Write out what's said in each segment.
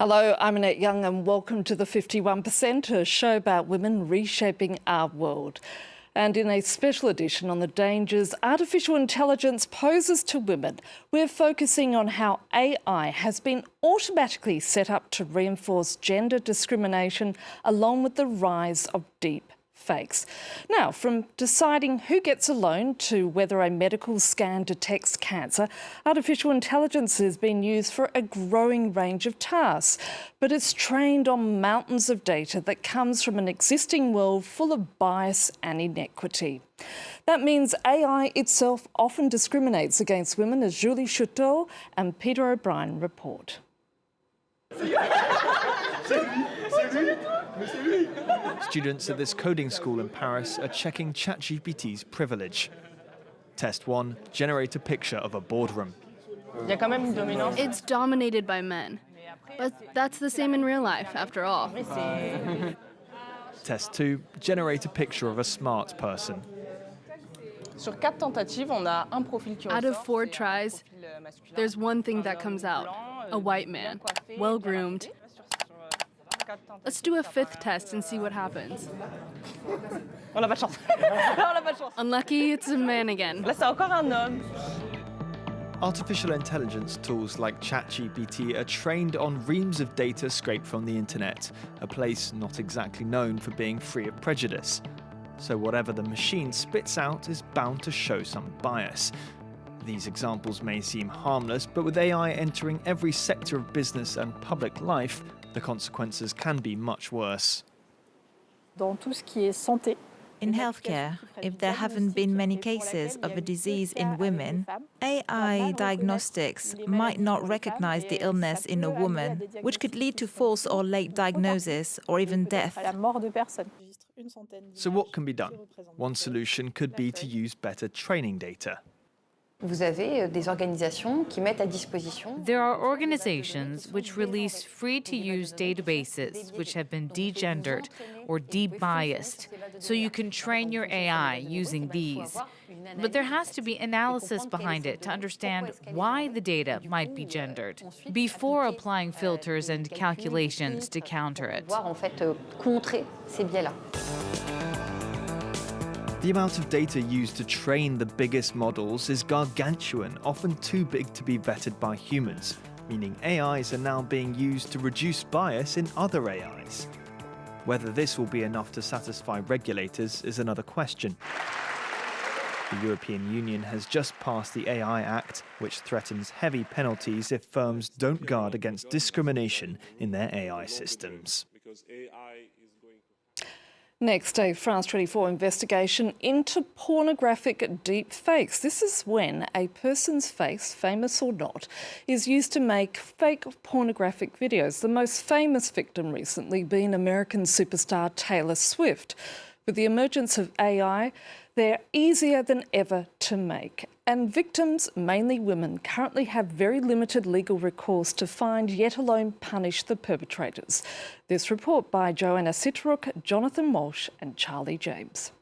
Hello, I'm Annette Young and welcome to the 51%, a show about women reshaping our world. And in a special edition on the dangers artificial intelligence poses to women, we're focusing on how AI has been automatically set up to reinforce gender discrimination along with the rise of deep fakes. Now, from deciding who gets a loan to whether a medical scan detects cancer, artificial intelligence has been used for a growing range of tasks, but it's trained on mountains of data that comes from an existing world full of bias and inequity. That means AI itself often discriminates against women, as Julie Chouteau and Peter O'Brien report. Students at this coding school in Paris are checking ChatGPT's privilege. Test 1, generate a picture of a boardroom. It's dominated by men, but that's the same in real life, after all. Test 2, generate a picture of a smart person. Out of 4 tries, there's one thing that comes out: a white man, well-groomed. Let's do a 5th test and see what happens. Unlucky, it's a man again. Artificial intelligence tools like ChatGPT are trained on reams of data scraped from the internet, a place not exactly known for being free of prejudice. So whatever the machine spits out is bound to show some bias. These examples may seem harmless, but with AI entering every sector of business and public life, the consequences can be much worse. In healthcare, if there haven't been many cases of a disease in women, AI diagnostics might not recognize the illness in a woman, which could lead to false or late diagnosis or even death. So what can be done? One solution could be to use better training data. There are organizations which release free-to-use databases which have been degendered or de-biased, so you can train your AI using these. But there has to be analysis behind it to understand why the data might be gendered, before applying filters and calculations to counter it. The amount of data used to train the biggest models is gargantuan, often too big to be vetted by humans, meaning AIs are now being used to reduce bias in other AIs. Whether this will be enough to satisfy regulators is another question. The European Union has just passed the AI Act, which threatens heavy penalties if firms don't guard against discrimination in their AI systems. Next, a France 24 investigation into pornographic deepfakes. This is when a person's face, famous or not, is used to make fake pornographic videos. The most famous victim recently being American superstar Taylor Swift. With the emergence of AI, they're easier than ever to make. And victims, mainly women, currently have very limited legal recourse to find, yet alone punish the perpetrators. This report by Joanna Sitteruk, Jonathan Walsh and Charlie James.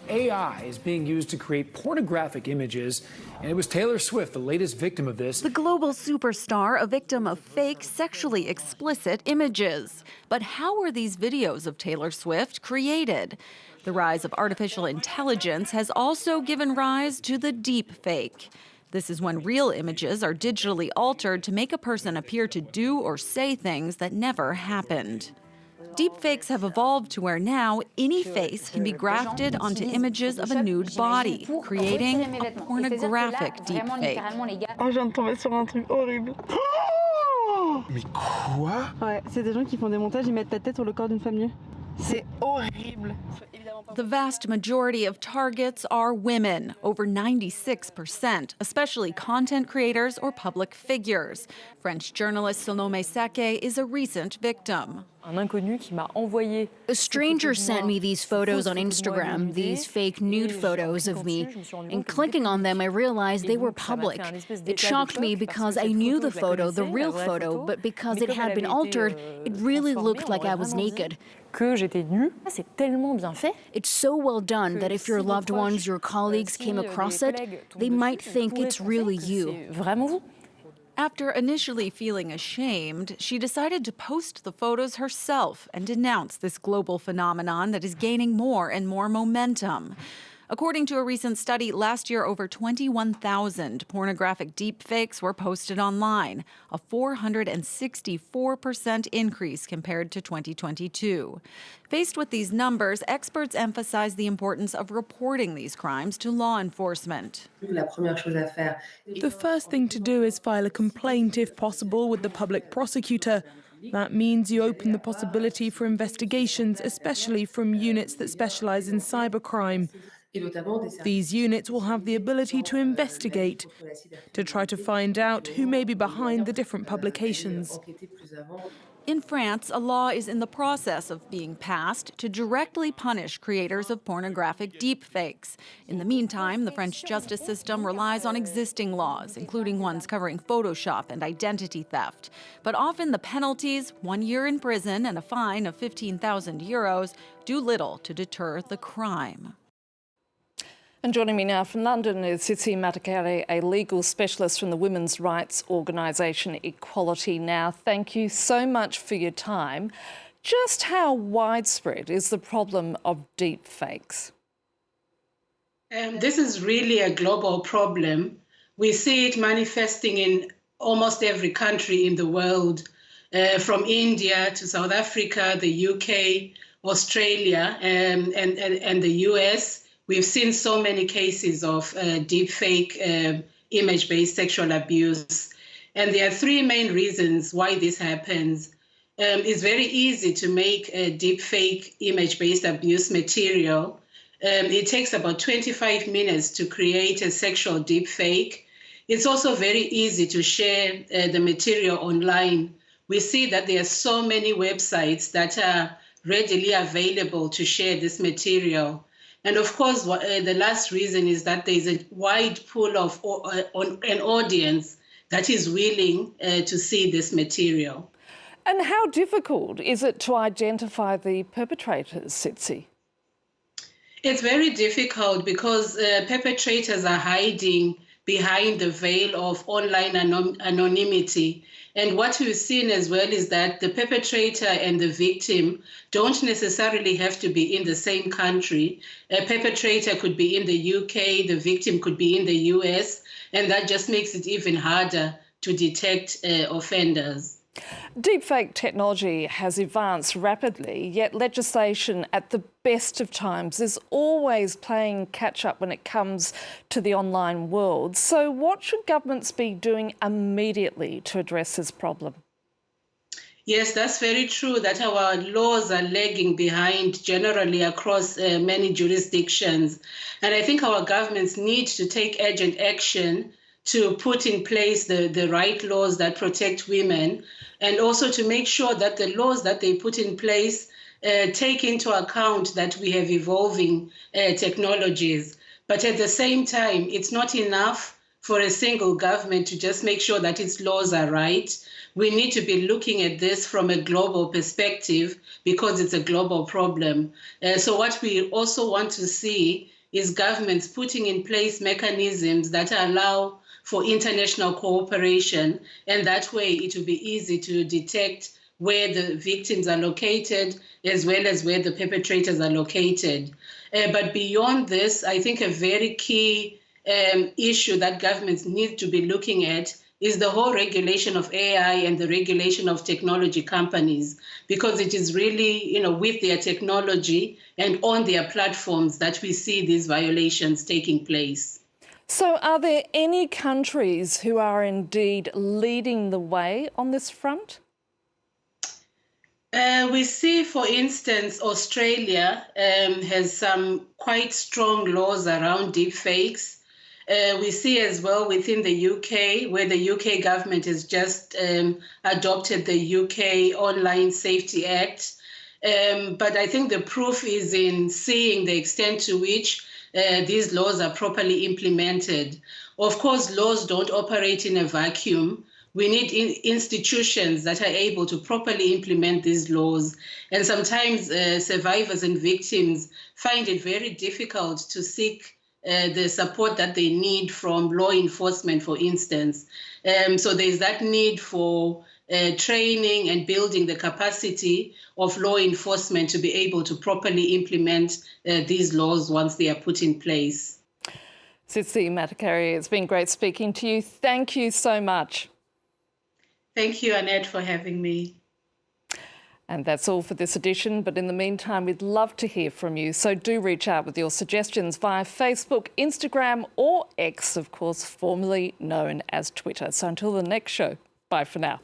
AI is being used to create pornographic images, and it was Taylor Swift, the latest victim of this. The global superstar, a victim of fake, sexually explicit images. But how were these videos of Taylor Swift created? The rise of artificial intelligence has also given rise to the deepfake. This is when real images are digitally altered to make a person appear to do or say things that never happened. Deepfakes have evolved to where now any face can be grafted onto images of a nude body, creating a pornographic deepfake. Oh, je viens de tomber sur un truc horrible. Mais quoi? Ouais, c'est des gens qui font des montages, ils mettent ta tête sur le corps d'une femme nue. C'est horrible. The vast majority of targets are women, over 96%, especially content creators or public figures. French journalist Tsitsi Matekaire is a recent victim. A stranger sent me these photos on Instagram, these fake nude photos of me, and clicking on them I realized they were public. It shocked me because I knew the photo, the real photo, but because it had been altered, it really looked like I was naked. It's so well done that if your loved ones, your colleagues came across it, they might think it's really you. After initially feeling ashamed, she decided to post the photos herself and denounce this global phenomenon that is gaining more and more momentum. According to a recent study, last year over 21,000 pornographic deepfakes were posted online, a 464% increase compared to 2022. Faced with these numbers, experts emphasize the importance of reporting these crimes to law enforcement. The first thing to do is file a complaint, if possible, with the public prosecutor. That means you open the possibility for investigations, especially from units that specialize in cybercrime. These units will have the ability to investigate, to try to find out who may be behind the different publications. In France, a law is in the process of being passed to directly punish creators of pornographic deepfakes. In the meantime, the French justice system relies on existing laws, including ones covering Photoshop and identity theft. But often the penalties, 1 year in prison and a fine of 15,000 euros, do little to deter the crime. And joining me now from London is Tsitsi Matekaire, a legal specialist from the women's rights organisation Equality Now. Thank you so much for your time. Just how widespread is the problem of deepfakes? This is really a global problem. We see it manifesting in almost every country in the world, from India to South Africa, the UK, Australia, and the US. We've seen so many cases of deepfake image-based sexual abuse. And there are three main reasons why this happens. It's very easy to make a deepfake image-based abuse material. It takes about 25 minutes to create a sexual deepfake. It's also very easy to share the material online. We see that there are so many websites that are readily available to share this material. And of course, the last reason is that there's a wide pool of an audience that is willing to see this material. And how difficult is it to identify the perpetrators, Tsitsi? It's very difficult because perpetrators are hiding behind the veil of online anonymity. And what we've seen as well is that the perpetrator and the victim don't necessarily have to be in the same country. A perpetrator could be in the UK, the victim could be in the US, and that just makes it even harder to detect offenders. Deepfake technology has advanced rapidly, yet legislation at the best of times is always playing catch-up when it comes to the online world. So what should governments be doing immediately to address this problem? Yes, that's very true, that our laws are lagging behind generally across many jurisdictions. And I think our governments need to take urgent action to put in place the right laws that protect women, and also to make sure that the laws that they put in place take into account that we have evolving technologies. But at the same time, it's not enough for a single government to just make sure that its laws are right. We need to be looking at this from a global perspective because it's a global problem. So what we also want to see is governments putting in place mechanisms that allow for international cooperation, and that way it will be easy to detect where the victims are located as well as where the perpetrators are located. But beyond this, I think a very key issue that governments need to be looking at is the whole regulation of AI and the regulation of technology companies, because it is really, with their technology and on their platforms that we see these violations taking place. So are there any countries who are indeed leading the way on this front? We see, for instance, Australia has some quite strong laws around deepfakes. We see as well within the UK, where the UK government has just adopted the UK Online Safety Act. But I think the proof is in seeing the extent to which these laws are properly implemented. Of course, laws don't operate in a vacuum. We need institutions that are able to properly implement these laws. And sometimes survivors and victims find it very difficult to seek the support that they need from law enforcement, for instance. So there's that need for training and building the capacity of law enforcement to be able to properly implement these laws once they are put in place. Tsitsi Matekaire, it's been great speaking to you. Thank you so much. Thank you, Annette, for having me. And that's all for this edition, but in the meantime, we'd love to hear from you. So do reach out with your suggestions via Facebook, Instagram or X, of course, formerly known as Twitter. So until the next show, bye for now.